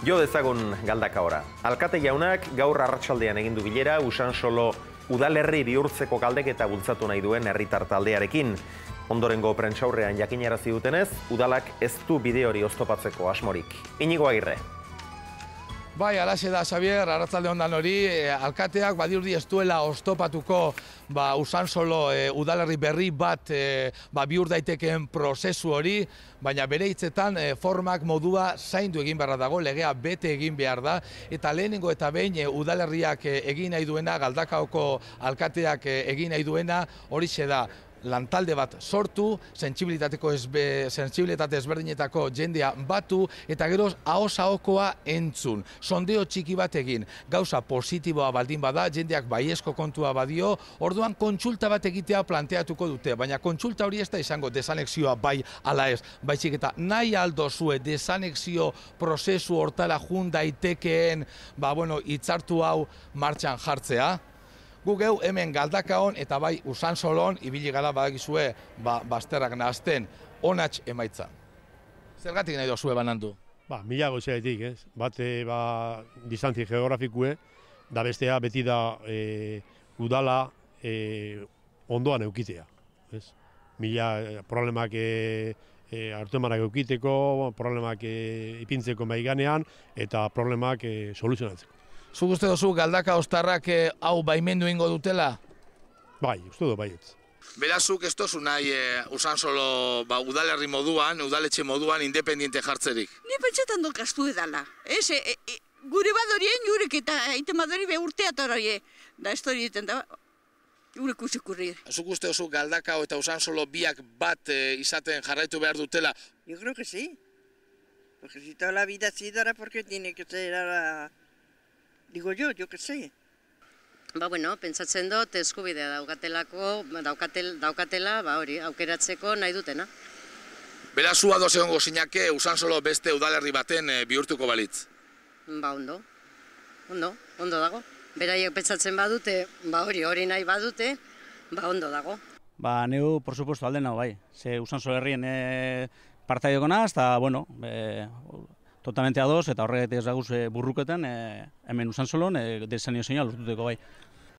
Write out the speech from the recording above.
Jo dezagun Galdakaora. Alkate jaunak gaur arratsaldean egin du bilera Usansolo udalerri bihurtzeko galdeketa bultzatu nahi duen herritar taldearekin. Ondorengo prentsaurrean jakinarazi dutenez, udalak ez du bide hori oztopatzeko asmorik. Inigo Agirre. Bai, alaxe da, Xabier, arratsalde ondan hori, alkateak badirudi ez duela oztopatuko Usansolo udalerri berri bat bihur daitekeen prozesu hori, baina bere hitzetan formak modua zaindu egin beharra dago, legea bete egin behar da, eta lehenengo eta behin udalerriak egin nahi duena, Galdakaoko alkateak egin nahi duena, horixe da. Lantalde bat sortu, sentsibilitate ezberdinetako jendea batu, eta geroz ahoz-ahokoa entzun. Sondeo txiki bat egin, gauza positiboa baldin bada, jendeak baiezko kontua badio, orduan kontsulta bat egitea planteatuko dute, baina kontsulta hori ez da izango desanexioa bai ala ez, baizik eta nahi aldo zue desanexio prozesu hortara jun daitekeen, hitzartu hau martxan jartzea. Guk hemen Galdakaon eta bai Usansolon ibili gara badakizue bazterrak nahazten onats emaitza. Zergatik nahi dozue banandu? Mila goizaitik, ez? Bate distantzi geografikue, da bestea beti da udala ondoan eukitea. Mila problemak hartu emanak eukiteko, problemak ipintzeko maiganean eta problemak soluzionatzeko. Zuk uste duzu Galdaka ostarrak hau baimendu ingo dutela? Bai, uste du baietz. Beraz, zuk ez tozu nahi Usansolo udalerri moduan, udaletxe moduan independiente jartzerik? Ni pentsetan dut kastu edala. Gure badorien jurek eta aite madori be urteatorie. Da ez hori eten da, jurek usekurri. Zuk uste duzu Galdakao eta Usansolo biak bat izaten jarraitu behar dutela? Yo creo que sí. Porque si toda la vida ha sido ahora, ¿por qué tiene que ser ahora? Digo yo que sé. Pentsatzen dut eskubidea daukatela, aukeratzeko nahi dutena. Beraz, zu ados egongo zinake Usansolo beste udalerri baten bihurtuko balitz? Ondo dago. Beraiek pentsatzen badute, hori nahi badute, ondo dago. Neu, por supuesto, alde nago bai. Ze Usansolo herrien partaideko naz, eta, totalmente ados, eta horregatik ez daguz burruketan, hemen Usansolon, desanio zeina lortuteko bai.